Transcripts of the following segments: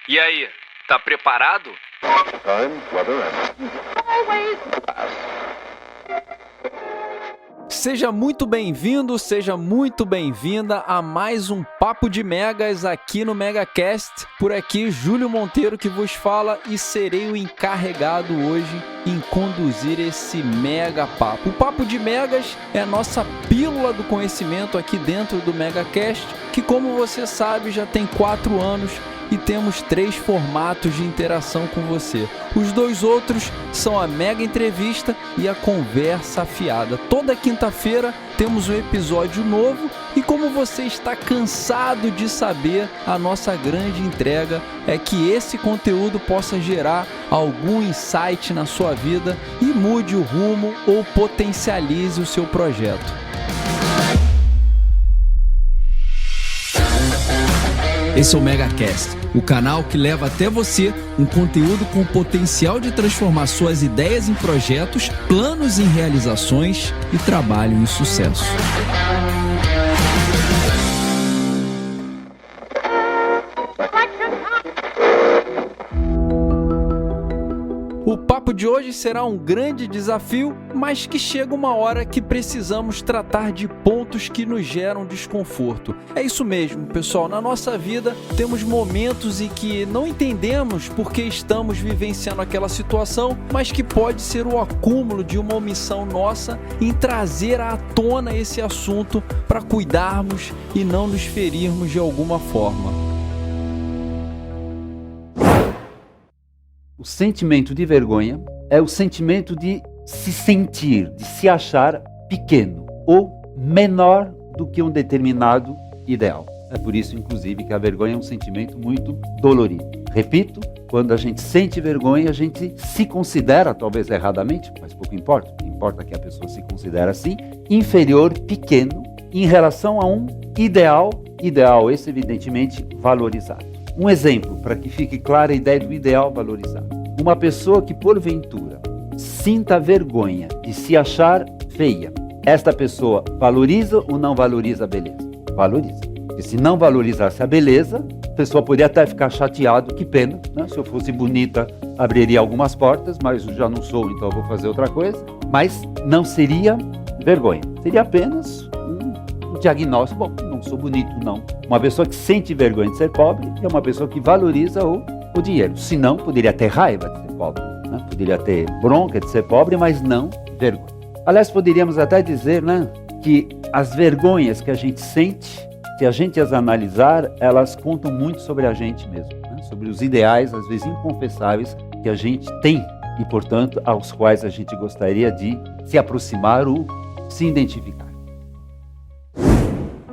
E aí, tá preparado? Seja muito bem-vindo, seja muito bem-vinda a mais um Papo de Megas aqui no MegaCast. Por aqui, Júlio Monteiro que vos fala e serei o encarregado hoje em conduzir esse mega papo. O Papo de Megas é a nossa pílula do conhecimento aqui dentro do MegaCast, que, como você sabe, já tem 4 anos e temos 3 formatos de interação com você. Os 2 outros são a Mega Entrevista e a Conversa Afiada. Toda quinta-feira temos um episódio novo e, como você está cansado de saber, a nossa grande entrega é que esse conteúdo possa gerar algum insight na sua vida e mude o rumo ou potencialize o seu projeto. Esse é o MegaCast, o canal que leva até você um conteúdo com potencial de transformar suas ideias em projetos, planos em realizações e trabalho em sucesso. O papo de hoje será um grande desafio, mas que chega uma hora que precisamos tratar de pontos que nos geram desconforto. É isso mesmo, pessoal. Na nossa vida, temos momentos em que não entendemos por que estamos vivenciando aquela situação, mas que pode ser o acúmulo de uma omissão nossa em trazer à tona esse assunto para cuidarmos e não nos ferirmos de alguma forma. O sentimento de vergonha é o sentimento de se sentir, de se achar pequeno ou menor do que um determinado ideal. É por isso, inclusive, que a vergonha é um sentimento muito dolorido. Repito, quando a gente sente vergonha, a gente se considera, talvez erradamente, mas pouco importa. O que importa é que a pessoa se considera assim, inferior, pequeno, em relação a um ideal esse evidentemente valorizado. Um exemplo, para que fique clara a ideia do ideal valorizado. Uma pessoa que, porventura, sinta vergonha de se achar feia, esta pessoa valoriza ou não valoriza a beleza? Valoriza. Porque se não valorizasse a beleza, a pessoa poderia até ficar chateado, que pena, né? Se eu fosse bonita, abriria algumas portas, mas eu já não sou, então eu vou fazer outra coisa. Mas não seria vergonha, seria apenas um diagnóstico. Bom, não sou bonito, não. Uma pessoa que sente vergonha de ser pobre é uma pessoa que valoriza o dinheiro. Se não, poderia ter raiva de ser pobre, né? Poderia ter bronca de ser pobre, mas não vergonha. Aliás, poderíamos até dizer, né, que as vergonhas que a gente sente, se a gente as analisar, elas contam muito sobre a gente mesmo, né? Sobre os ideais, às vezes inconfessáveis, que a gente tem e, portanto, aos quais a gente gostaria de se aproximar ou se identificar.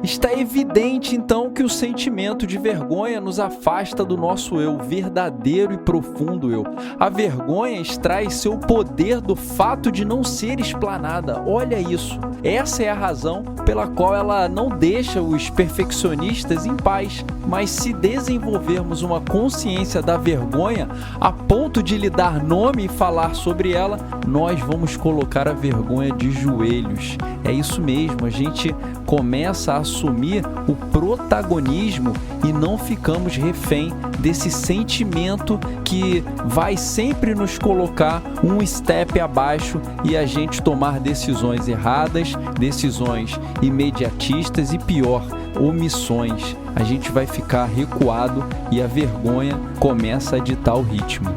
Está evidente, então, que o sentimento de vergonha nos afasta do nosso eu, verdadeiro e profundo eu. A vergonha extrai seu poder do fato de não ser explanada. Olha isso. Essa é a razão pela qual ela não deixa os perfeccionistas em paz. Mas se desenvolvermos uma consciência da vergonha a ponto de lhe dar nome e falar sobre ela, nós vamos colocar a vergonha de joelhos. É isso mesmo, a gente começa a assumir o protagonismo e não ficamos refém desse sentimento que vai sempre nos colocar um step abaixo e a gente tomar decisões erradas, decisões imediatistas e pior, omissões. A gente vai ficar recuado e a vergonha começa a ditar o ritmo.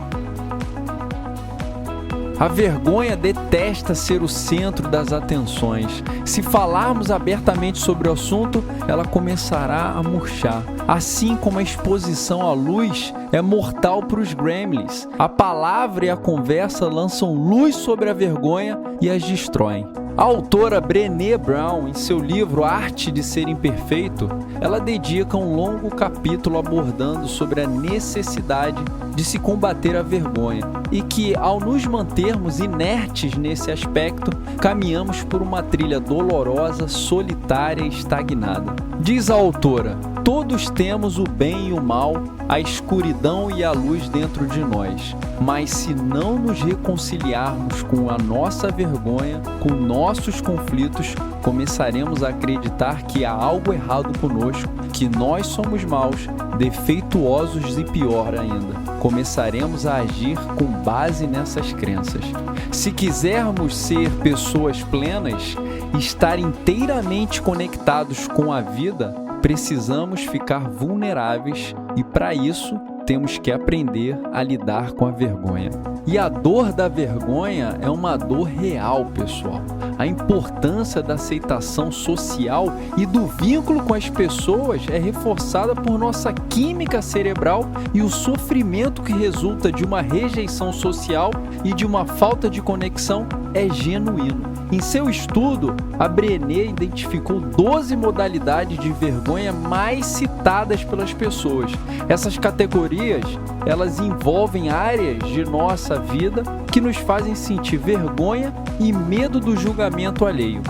A vergonha detesta ser o centro das atenções. Se falarmos abertamente sobre o assunto, ela começará a murchar. Assim como a exposição à luz é mortal para os gremlins, a palavra e a conversa lançam luz sobre a vergonha e as destroem. A autora Brené Brown, em seu livro Arte de Ser Imperfeito, ela dedica um longo capítulo abordando sobre a necessidade de se combater a vergonha e que, ao nos mantermos inertes nesse aspecto, caminhamos por uma trilha dolorosa, solitária e estagnada. Diz a autora: Todos temos o bem e o mal, a escuridão e a luz dentro de nós. Mas se não nos reconciliarmos com a nossa vergonha, com nossos conflitos, começaremos a acreditar que há algo errado conosco, que nós somos maus, defeituosos e pior ainda. Começaremos a agir com base nessas crenças. Se quisermos ser pessoas plenas, estar inteiramente conectados com a vida, precisamos ficar vulneráveis e, para isso, temos que aprender a lidar com a vergonha. E a dor da vergonha é uma dor real, pessoal. A importância da aceitação social e do vínculo com as pessoas é reforçada por nossa química cerebral e o sofrimento que resulta de uma rejeição social e de uma falta de conexão é genuíno. Em seu estudo, a Brené identificou 12 modalidades de vergonha mais citadas pelas pessoas. Essas categorias, elas envolvem áreas de nossa vida que nos fazem sentir vergonha e medo do julgamento alheio.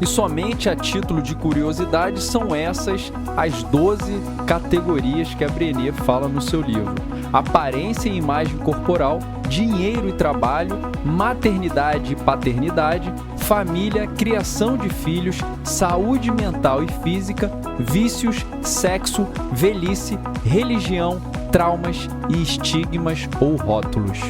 E somente a título de curiosidade são essas as 12 categorias que a Brené fala no seu livro: aparência e imagem corporal, dinheiro e trabalho, maternidade e paternidade, família, criação de filhos, saúde mental e física, vícios, sexo, velhice, religião, traumas e estigmas ou rótulos.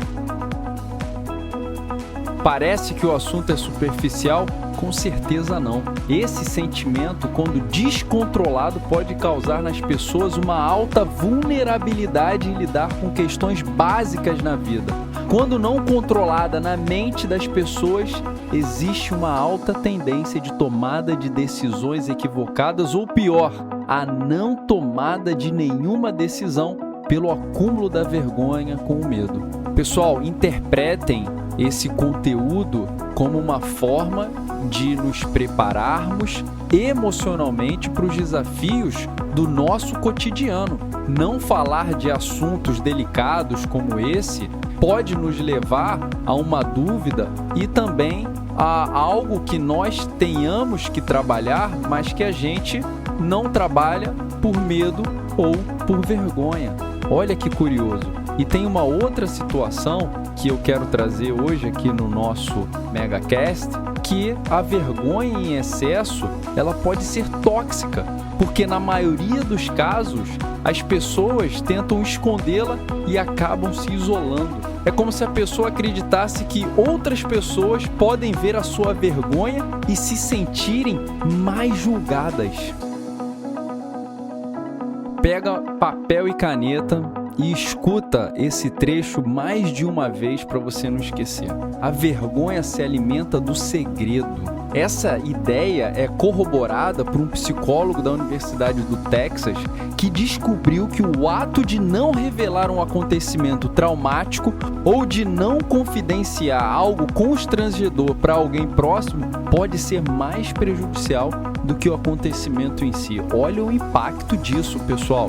Parece que o assunto é superficial? Com certeza não. Esse sentimento, quando descontrolado, pode causar nas pessoas uma alta vulnerabilidade em lidar com questões básicas na vida. Quando não controlada na mente das pessoas, existe uma alta tendência de tomada de decisões equivocadas ou, pior, a não tomada de nenhuma decisão pelo acúmulo da vergonha com o medo. Pessoal, interpretem esse conteúdo como uma forma de nos prepararmos emocionalmente para os desafios do nosso cotidiano. Não falar de assuntos delicados como esse pode nos levar a uma dúvida e também a algo que nós tenhamos que trabalhar, mas que a gente não trabalha por medo ou por vergonha. Olha que curioso. E tem uma outra situação que eu quero trazer hoje aqui no nosso MegaCast, que a vergonha em excesso, ela pode ser tóxica, porque na maioria dos casos as pessoas tentam escondê-la e acabam se isolando. É como se a pessoa acreditasse que outras pessoas podem ver a sua vergonha e se sentirem mais julgadas. Pega papel e caneta e escuta esse trecho mais de uma vez para você não esquecer. A vergonha se alimenta do segredo. Essa ideia é corroborada por um psicólogo da Universidade do Texas que descobriu que o ato de não revelar um acontecimento traumático ou de não confidenciar algo constrangedor para alguém próximo pode ser mais prejudicial do que o acontecimento em si. Olha o impacto disso, pessoal.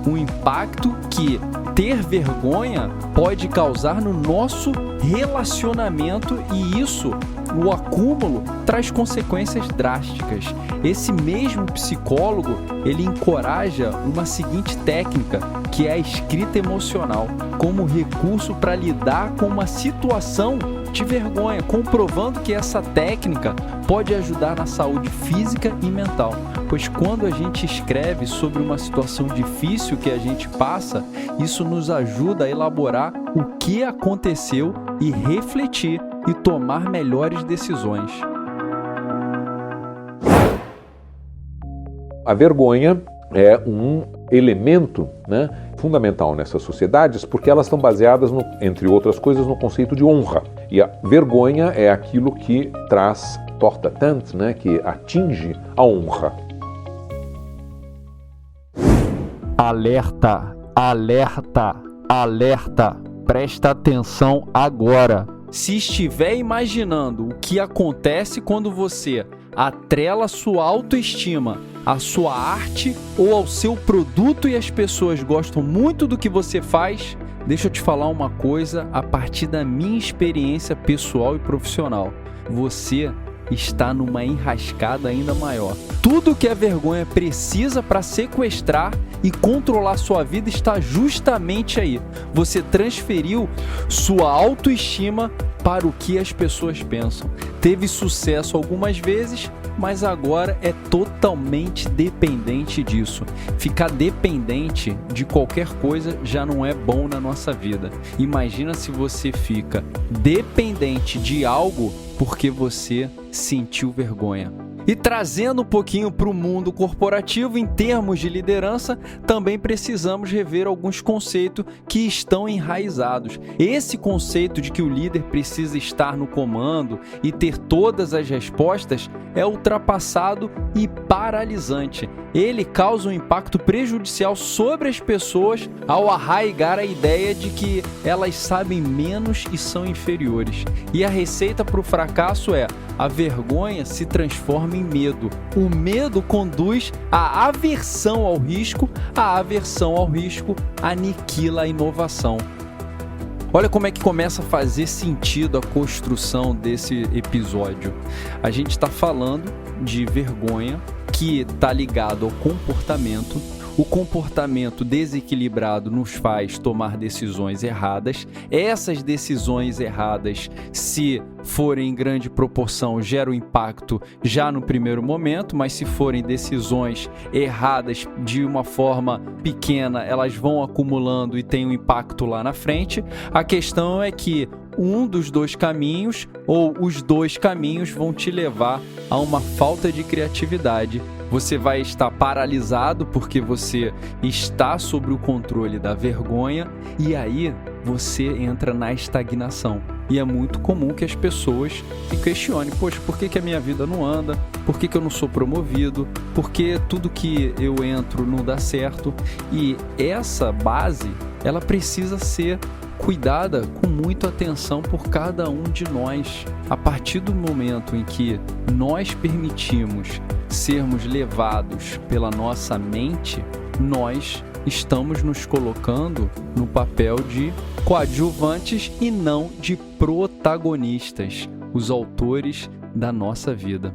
O impacto que ter vergonha pode causar no nosso relacionamento, e isso, o acúmulo, traz consequências drásticas. Esse mesmo psicólogo, ele encoraja uma seguinte técnica, que é a escrita emocional, como recurso para lidar com uma situação de vergonha, comprovando que essa técnica pode ajudar na saúde física e mental, pois quando a gente escreve sobre uma situação difícil que a gente passa, isso nos ajuda a elaborar o que aconteceu e refletir e tomar melhores decisões. A vergonha é um elemento, fundamental nessas sociedades, porque elas estão baseadas, entre outras coisas, no conceito de honra. E a vergonha é aquilo que traz torta tant, que atinge a honra. Alerta, alerta, alerta. Presta atenção agora. Se estiver imaginando o que acontece quando você atrela sua autoestima à sua arte ou ao seu produto e as pessoas gostam muito do que você faz, deixa eu te falar uma coisa a partir da minha experiência pessoal e profissional. Você está numa enrascada ainda maior. Tudo que a vergonha precisa para sequestrar e controlar sua vida está justamente aí. Você transferiu sua autoestima para o que as pessoas pensam. Teve sucesso algumas vezes, mas agora é totalmente dependente disso. Ficar dependente de qualquer coisa já não é bom na nossa vida. Imagina se você fica dependente de algo porque você sentiu vergonha. E trazendo um pouquinho para o mundo corporativo, em termos de liderança, também precisamos rever alguns conceitos que estão enraizados. Esse conceito de que o líder precisa estar no comando e ter todas as respostas é ultrapassado e paralisante. Ele causa um impacto prejudicial sobre as pessoas ao arraigar a ideia de que elas sabem menos e são inferiores. E a receita para o fracasso é: a vergonha se transforma em medo. O medo conduz à aversão ao risco. A aversão ao risco aniquila a inovação. Olha como é que começa a fazer sentido a construção desse episódio. A gente está falando de vergonha que está ligado ao comportamento. O comportamento desequilibrado nos faz tomar decisões erradas. Essas decisões erradas, se forem em grande proporção, geram impacto já no primeiro momento, mas se forem decisões erradas de uma forma pequena, elas vão acumulando e tem um impacto lá na frente. A questão é que um dos dois caminhos ou os dois caminhos vão te levar a uma falta de criatividade. Você vai estar paralisado porque você está sob o controle da vergonha e aí você entra na estagnação. E é muito comum que as pessoas se questionem: poxa, por que a minha vida não anda? Por que eu não sou promovido? Por que tudo que eu entro não dá certo? E essa base, ela precisa ser cuidada com muita atenção por cada um de nós. A partir do momento em que nós permitimos sermos levados pela nossa mente, nós estamos nos colocando no papel de coadjuvantes e não de protagonistas, os autores da nossa vida.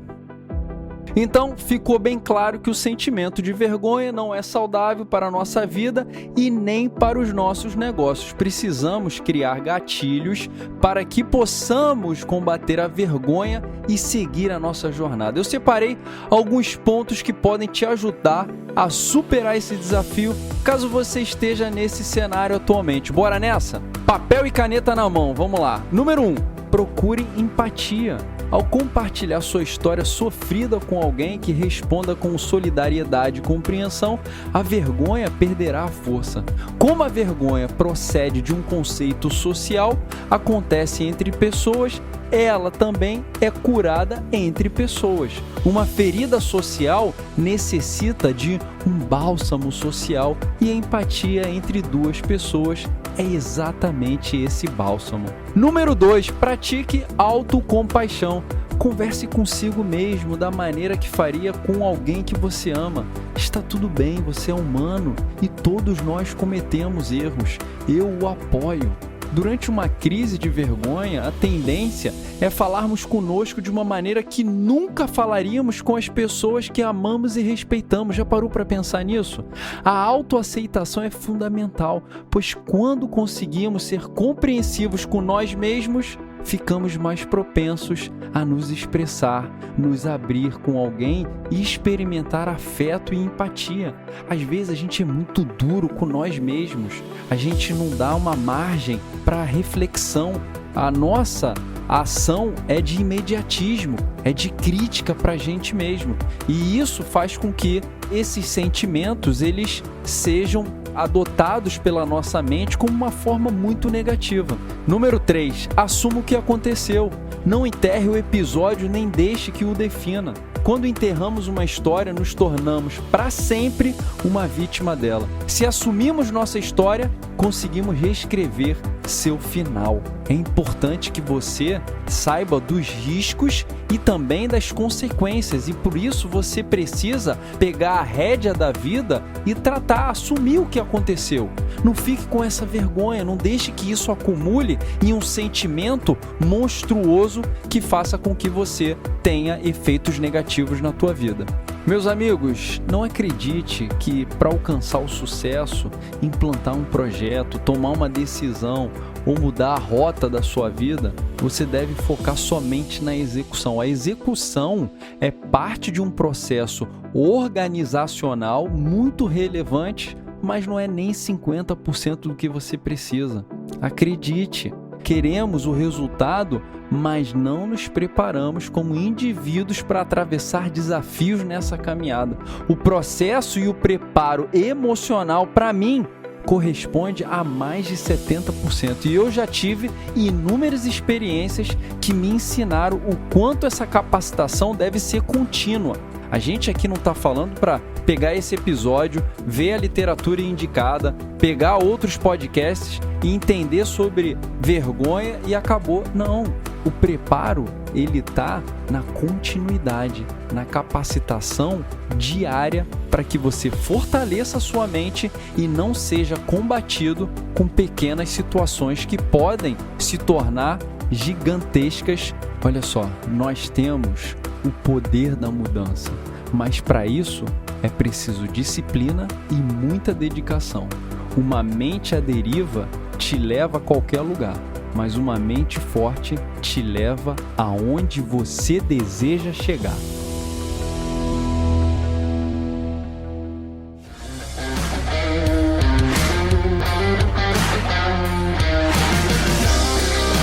Então, ficou bem claro que o sentimento de vergonha não é saudável para a nossa vida e nem para os nossos negócios. Precisamos criar gatilhos para que possamos combater a vergonha e seguir a nossa jornada. Eu separei alguns pontos que podem te ajudar a superar esse desafio, caso você esteja nesse cenário atualmente. Bora nessa? Papel e caneta na mão, vamos lá. Número 1, procure empatia. Ao compartilhar sua história sofrida com alguém que responda com solidariedade e compreensão, a vergonha perderá a força. Como a vergonha procede de um conceito social, acontece entre pessoas, ela também é curada entre pessoas. Uma ferida social necessita de um bálsamo social e a empatia entre duas pessoas é exatamente esse bálsamo. Número 2, pratique autocompaixão. Converse consigo mesmo da maneira que faria com alguém que você ama. Está tudo bem, você é humano e todos nós cometemos erros. Eu o apoio. Durante uma crise de vergonha, a tendência é falarmos conosco de uma maneira que nunca falaríamos com as pessoas que amamos e respeitamos. Já parou para pensar nisso? A autoaceitação é fundamental, pois quando conseguimos ser compreensivos com nós mesmos, ficamos mais propensos a nos expressar, nos abrir com alguém e experimentar afeto e empatia. Às vezes a gente é muito duro com nós mesmos, a gente não dá uma margem para reflexão. A nossa ação é de imediatismo, é de crítica para a gente mesmo. E isso faz com que esses sentimentos eles sejam adotados pela nossa mente como uma forma muito negativa. Número 3, assuma o que aconteceu. Não enterre o episódio nem deixe que o defina. Quando enterramos uma história, nos tornamos para sempre uma vítima dela. Se assumimos nossa história, conseguimos reescrever seu final. É importante que você saiba dos riscos e também das consequências, e por isso você precisa pegar a rédea da vida e tratar, assumir o que aconteceu. Não fique com essa vergonha, não deixe que isso acumule em um sentimento monstruoso que faça com que você tenha efeitos negativos na tua vida. Meus amigos, não acredite que para alcançar o sucesso, implantar um projeto, tomar uma decisão ou mudar a rota da sua vida, você deve focar somente na execução. A execução é parte de um processo organizacional muito relevante, mas não é nem 50% do que você precisa. Acredite, queremos o resultado, mas não nos preparamos como indivíduos para atravessar desafios nessa caminhada. O processo e o preparo emocional, para mim, corresponde a mais de 70%. E eu já tive inúmeras experiências que me ensinaram o quanto essa capacitação deve ser contínua. A gente aqui não está falando para pegar esse episódio, ver a literatura indicada, pegar outros podcasts e entender sobre vergonha e acabou. Não, o preparo ele está na continuidade, na capacitação diária para que você fortaleça a sua mente e não seja combatido com pequenas situações que podem se tornar gigantescas. Olha só, nós temos o poder da mudança, mas para isso é preciso disciplina e muita dedicação. Uma mente à deriva te leva a qualquer lugar, mas uma mente forte te leva aonde você deseja chegar.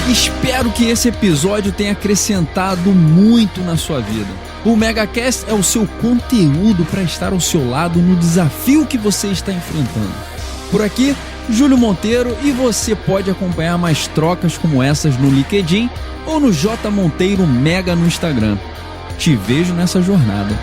Espero que esse episódio tenha acrescentado muito na sua vida. O MegaCast é o seu conteúdo para estar ao seu lado no desafio que você está enfrentando. Por aqui, Júlio Monteiro, e você pode acompanhar mais trocas como essas no LinkedIn ou no J Monteiro Mega no Instagram. Te vejo nessa jornada.